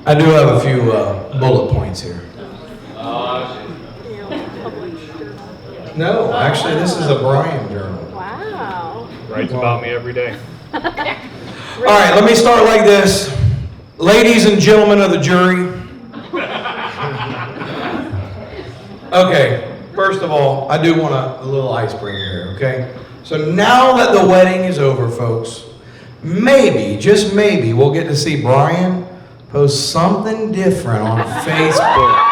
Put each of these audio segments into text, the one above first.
I do have a few bullet points here. No, actually, this is a Bryan journal. Wow. Writes about me every day. All right, let me start like this. Ladies and gentlemen of the jury. Okay, first of all, I do want a little icebreaker here, okay? So now that the wedding is over, folks, maybe, just maybe, we'll get to see Bryan post something different on Facebook.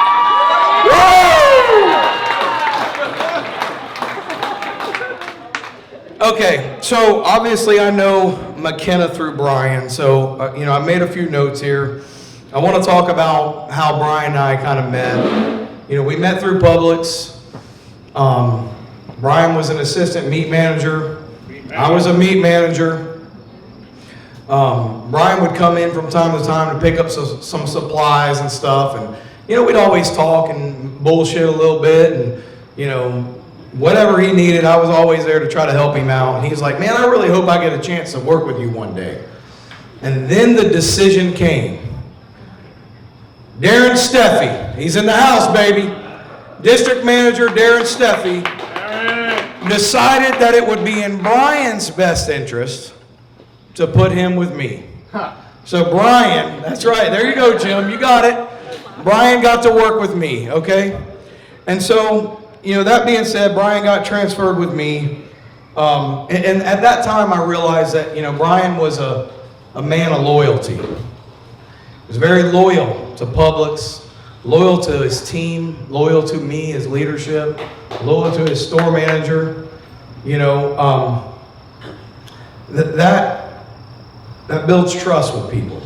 Okay, so obviously I know Makenna through Bryan, so I made a few notes here. I want to talk about how Bryan and I kind of met. We met through Publix. Bryan was an assistant meat manager. I was a meat manager. Bryan would come in from time to time to pick up some supplies and stuff, and we'd always talk and bullshit a little bit, and whatever he needed, I was always there to try to help him out. And he's like, man, I really hope I get a chance to work with you one day. And then the decision came. Darren Steffi, he's in the house, baby. District Manager Darren Steffi decided that it would be in Bryan's best interest to put him with me. So Bryan, that's right, there you go, Jim, you got it. Bryan got to work with me, okay? And so, that being said, Bryan got transferred with me. And at that time, I realized that, Bryan was a man of loyalty. He was very loyal to Publix, loyal to his team, loyal to me, his leadership, loyal to his store manager. That builds trust with people,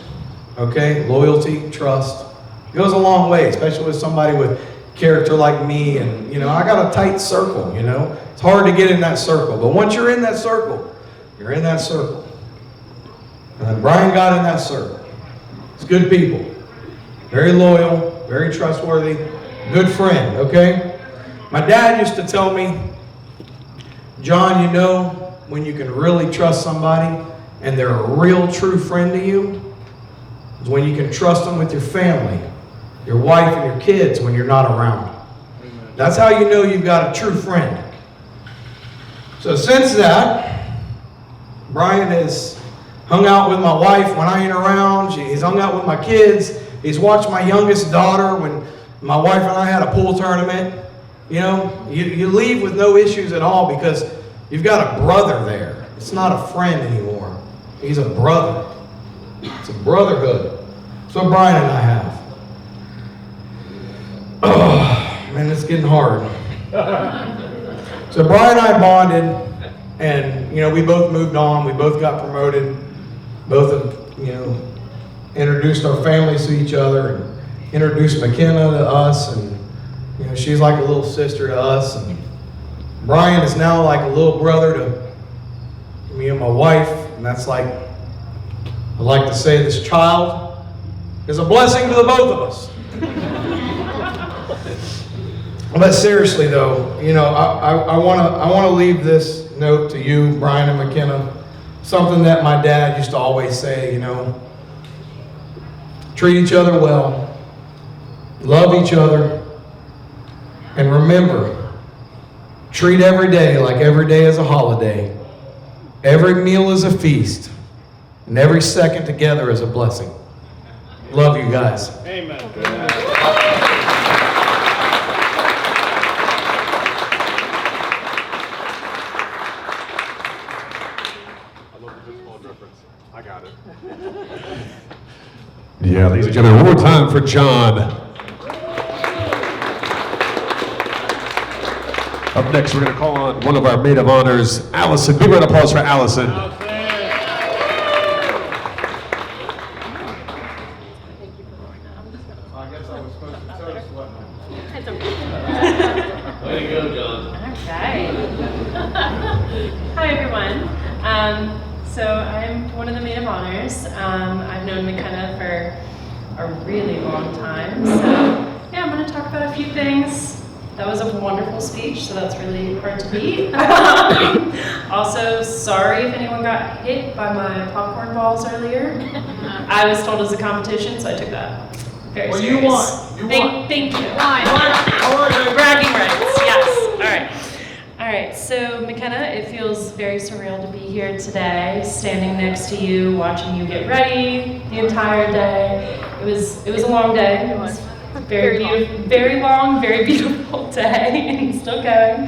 okay? Loyalty, trust. It goes a long way, especially with somebody with character like me, and I got a tight circle. It's hard to get in that circle, but once you're in that circle, you're in that circle. And then Bryan got in that circle. It's good people, very loyal, very trustworthy, good friend, okay? My dad used to tell me, John, when you can really trust somebody and they're a real true friend to you is when you can trust them with your family, your wife and your kids when you're not around. That's how you know you've got a true friend. So since that, Bryan has hung out with my wife when I ain't around. He's hung out with my kids. He's watched my youngest daughter when my wife and I had a pool tournament. You leave with no issues at all because you've got a brother there. It's not a friend anymore. He's a brother. It's a brotherhood. That's what Bryan and I have. Oh, man, it's getting hard. So Bryan and I bonded, and we both moved on. We both got promoted. Both have, introduced our families to each other, and introduced Makenna to us, and she's like a little sister to us, and Bryan is now like a little brother to me and my wife, and that's like, I like to say, this child is a blessing to the both of us. But seriously though, I want to leave this note to you, Bryan and Makenna, something that my dad used to always say, treat each other well, love each other, and remember, treat every day like every day is a holiday. Every meal is a feast, and every second together is a blessing. Love you guys. Amen. I got it. Yeah, ladies and gentlemen, one more time for John. Up next, we're going to call on one of our maid of honors, Allison. Big round of applause for Allison. I guess I was supposed to toast, wasn't I? It's okay. Way to go, John. Okay. Hi, everyone. So I'm one of the maid of honors. I've known Makenna for a really long time. So yeah, I'm going to talk about a few things That was a wonderful speech, so that's really hard to beat. Also, sorry if anyone got hit by my popcorn balls earlier. I was told it was a competition, so I took that very serious. You won. Thank you. Bragging rights, yes. All right. All right, so Makenna, it feels very surreal to be here today, standing next to you, watching you get ready the entire day. It was a long day. It was very beautiful, very long, very beautiful day, and still going.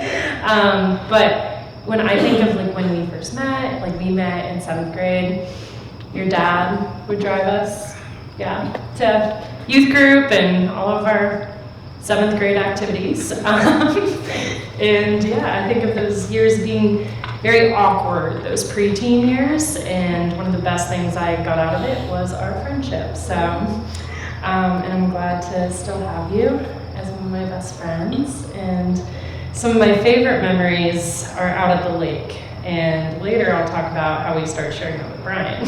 But when I think of like when we first met, like we met in 7th grade, your dad would drive us, to youth group and all of our 7th grade activities. And I think of those years being very awkward, those preteen years, and one of the best things I got out of it was our friendship. So, and I'm glad to still have you as one of my best friends. And some of my favorite memories are out at the lake. And later I'll talk about how we started sharing that with Bryan.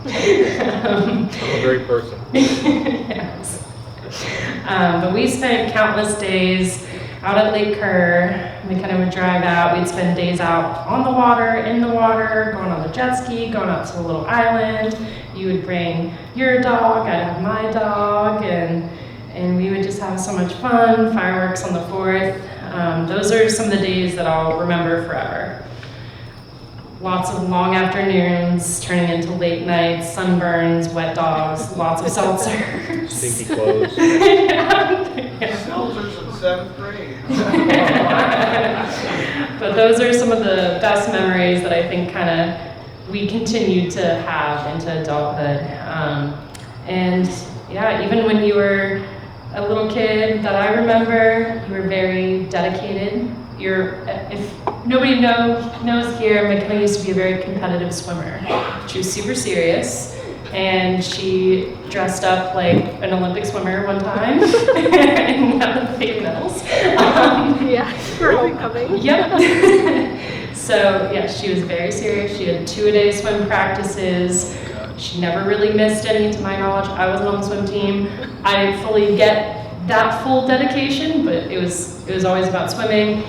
I'm a great person. Yes. But we spent countless days out at Lake Kerr. We kind of would drive out. We'd spend days out on the water, in the water, going on the jet ski, going out to a little island. You would bring your dog, I'd have my dog, and we would just have so much fun. Fireworks on the 4th. Those are some of the days that I'll remember forever. Lots of long afternoons turning into late nights, sunburns, wet dogs, lots of seltzers. Stinky clothes. Seltzers in 7th grade. But those are some of the best memories that I think kind of we continue to have into adulthood. And even when you were a little kid that I remember, you were very dedicated. If nobody knows here, Makenna used to be a very competitive swimmer. She was super serious, and she dressed up like an Olympic swimmer one time and got the fake medals. For homecoming. Yep. So she was very serious. She had 2-a-day swim practices. She never really missed any, to my knowledge. I wasn't on the swim team. I fully get that full dedication, but it was always about swimming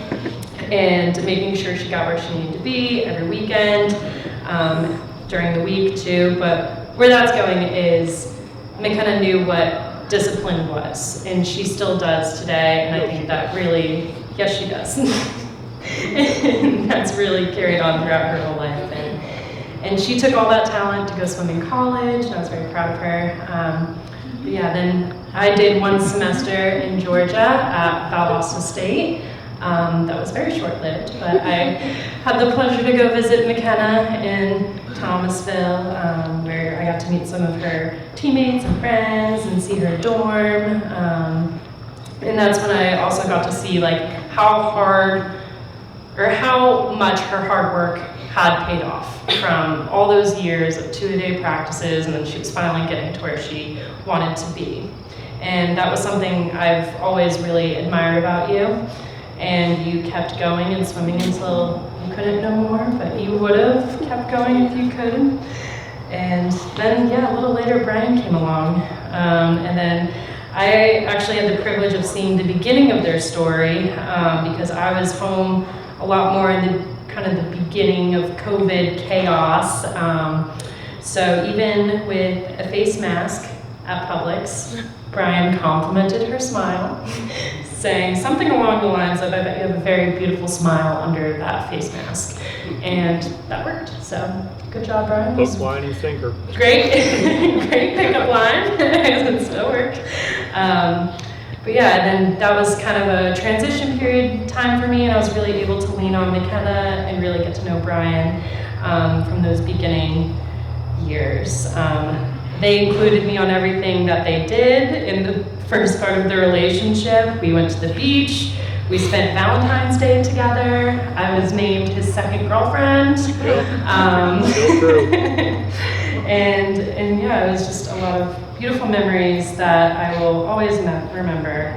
and making sure she got where she needed to be every weekend, during the week too. But where that's going is Makenna knew what discipline was, and she still does today, and I think that really, yes, she does. And that's really carried on throughout her whole life. And she took all that talent to go swim in college, and I was very proud of her. Then I did 1 semester in Georgia at Valdosta State. That was very short-lived, but I had the pleasure to go visit Makenna in Titusville, where I got to meet some of her teammates and friends and see her dorm. And that's when I also got to see how much her hard work had paid off from all those years of 2-a-day practices, and then she was finally getting to where she wanted to be. And that was something I've always really admired about you. And you kept going and swimming until you couldn't no more, but you would have kept going if you could. And then, a little later, Bryan came along. And then I actually had the privilege of seeing the beginning of their story, because I was home a lot more in the kind of the beginning of COVID chaos. So even with a face mask at Publix, Bryan complimented her smile, saying something along the lines of, "I bet you have a very beautiful smile under that face mask." And that worked. So good job, Bryan. Hook, line, and sinker. Great, great pickup line. It still worked. But then that was kind of a transition period time for me, and I was really able to lean on Makenna and really get to know Bryan from those beginning years. They included me on everything that they did in the first part of the relationship. We went to the beach. We spent Valentine's Day together. I was named his second girlfriend. Still true. And it was just a lot of beautiful memories that I will always remember.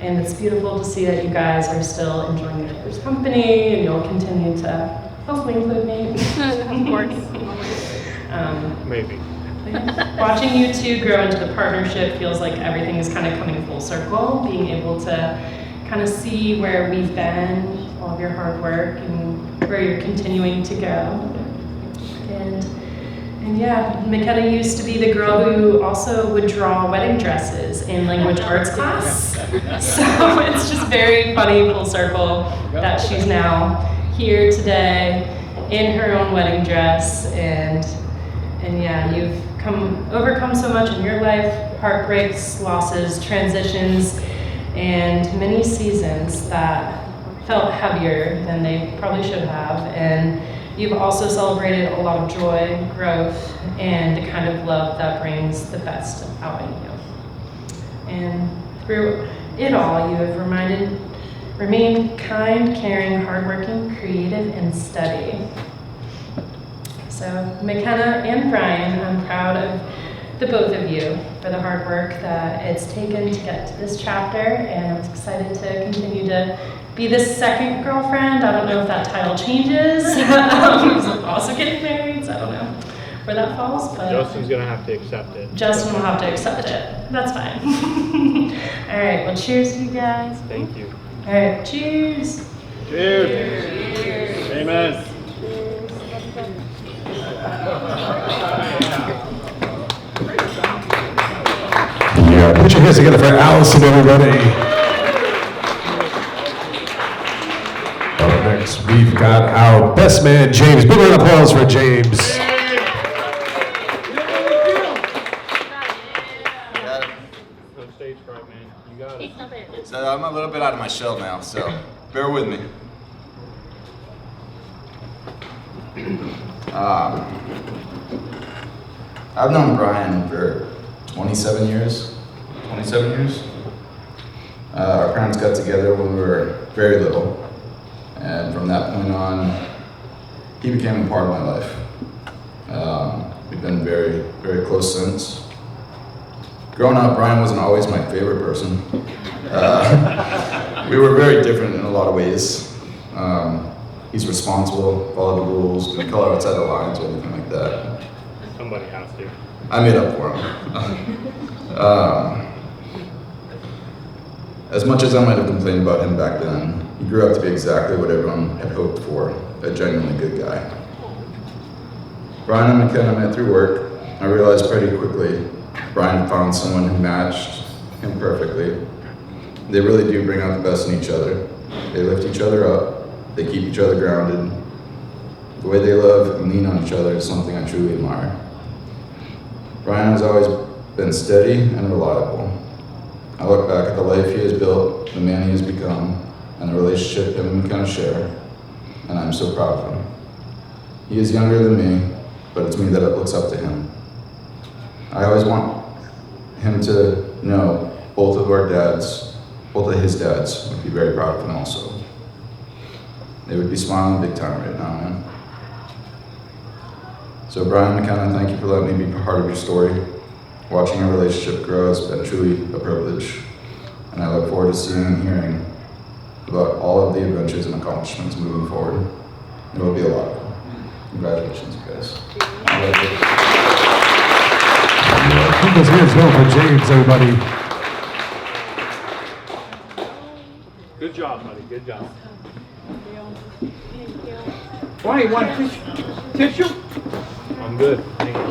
And it's beautiful to see that you guys are still enjoying each other's company, and you'll continue to hopefully include me. Of course. Maybe. Watching you two grow into the partnership feels like everything is kind of coming full circle, being able to kind of see where we've been, all of your hard work, and where you're continuing to go. And yeah, Makenna used to be the girl who also would draw wedding dresses in language arts class. So it's just very funny, full circle, that she's now here today in her own wedding dress. And yeah, you've overcome so much in your life, heartbreaks, losses, transitions, and many seasons that felt heavier than they probably should have. And you've also celebrated a lot of joy, growth, and the kind of love that brings the best out in you. And through it all, you have remained kind, caring, hardworking, creative, and steady. So Makenna and Bryan, I'm proud of the both of you for the hard work that it's taken to get to this chapter, and I'm excited to continue to be the second girlfriend. I don't know if that title changes. I'm also getting married, so I don't know where that falls. But Justin's gonna have to accept it. Justin will have to accept it. That's fine. All right, well, cheers to you guys. Thank you. All right, cheers. Cheers. Cheers. Amen. Yeah, put your hands together for Allison, everybody. Up next, we've got our best man, James. Big round of applause for James. No stage fright, man. You got it. So I'm a little bit out of my shell now, so bear with me. I've known Bryan for 27 years. Our parents got together when we were very little, and from that point on, he became a part of my life. We've been very, very close since. Growing up, Bryan wasn't always my favorite person. We were very different in a lot of ways. He's responsible, followed the rules, didn't color outside the lines or anything like that. Somebody has to. I made up for him. As much as I might have complained about him back then, he grew up to be exactly what everyone had hoped for, a genuinely good guy. Bryan and Makenna met through work. I realized pretty quickly Bryan found someone who matched him perfectly. They really do bring out the best in each other. They lift each other up. They keep each other grounded. The way they love and lean on each other is something I truly admire. Bryan has always been steady and reliable. I look back at the life he has built, the man he has become, and the relationship him and Makenna share, and I'm so proud of him. He is younger than me, but it's me that looks up to him. I always want him to know both of his dads would be very proud of him also. They would be smiling big time right now, man. So Bryan and Makenna, thank you for letting me be part of your story. Watching our relationship grow has been truly a privilege, and I look forward to seeing and hearing about all of the adventures and accomplishments moving forward. It will be a lot of fun. Congratulations, you guys. Keep those hands going for James, everybody. Good job, buddy. Good job. Why, you want tissue? I'm good. Thank you.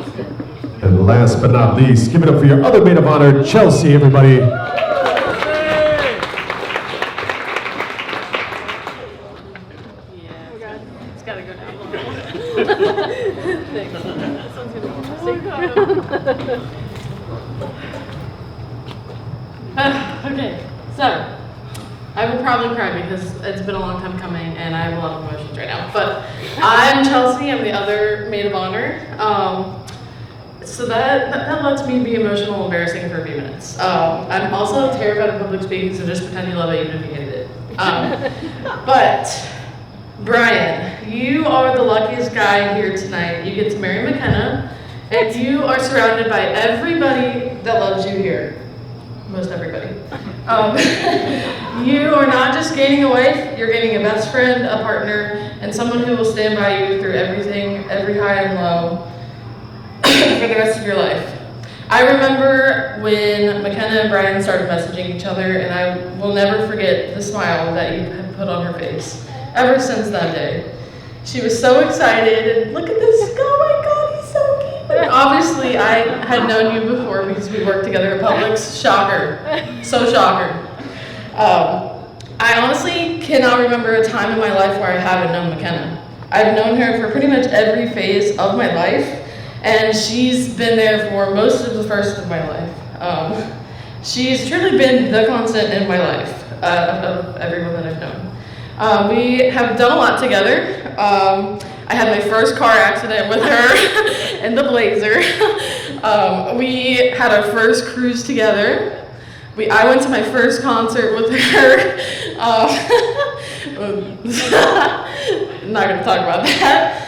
And last but not least, give it up for your other maid of honor, Chelsea, everybody. It's gotta go down. Thanks. This one's gonna be interesting. Okay, so I would probably cry because it's been a long time coming and I have a lot of emotions right now. But I'm Chelsea, I'm the other maid of honor. So that lets me be emotional and embarrassing for a few minutes. I'm also terrified of public speaking, so just pretend you love it even if you hated it. But Bryan, you are the luckiest guy here tonight. You get to marry Makenna, and you are surrounded by everybody that loves you here. Most everybody. You are not just gaining a wife, you're gaining a best friend, a partner, and someone who will stand by you through everything, every high and low, for the rest of your life. I remember when Makenna and Bryan started messaging each other, and I will never forget the smile that you had put on her face ever since that day. She was so excited, and look at this, oh my God, he's so cute. And obviously, I had known you before because we worked together at Publix. Shocker, so shocker. I honestly cannot remember a time in my life where I haven't known Makenna. I've known her for pretty much every phase of my life, and she's been there for most of the first of my life. She's truly been the constant in my life of everyone that I've known. We have done a lot together. I had my first car accident with her in the Blazer. We had our first cruise together. I went to my first concert with her. I'm not gonna talk about that.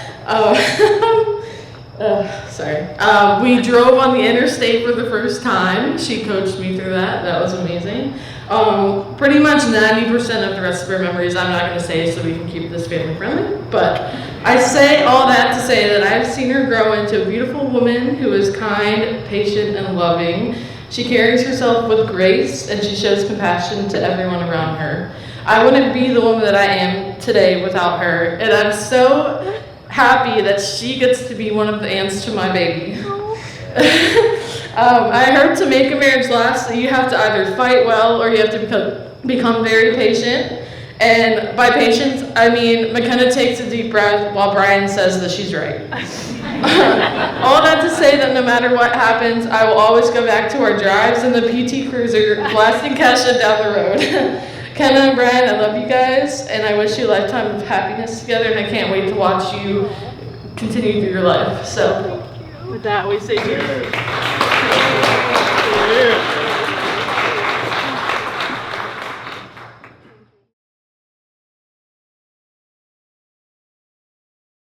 Sorry. We drove on the interstate for the first time. She coached me through that. That was amazing. Pretty much 90% of the rest of her memories I'm not gonna say so we can keep this family friendly. But I say all that to say that I've seen her grow into a beautiful woman who is kind, patient, and loving. She carries herself with grace, and she shows compassion to everyone around her. I wouldn't be the woman that I am today without her, and I'm so happy that she gets to be one of the aunts to my baby. I heard to make a marriage last, so you have to either fight well or you have to become very patient. And by patience, I mean Makenna takes a deep breath while Bryan says that she's right. All that to say that no matter what happens, I will always go back to our drives in the PT Cruiser, blasting Kesha down the road. Makenna and Bryan, I love you guys, and I wish you a lifetime of happiness together, and I can't wait to watch you continue through your life. So, with that, we say cheers.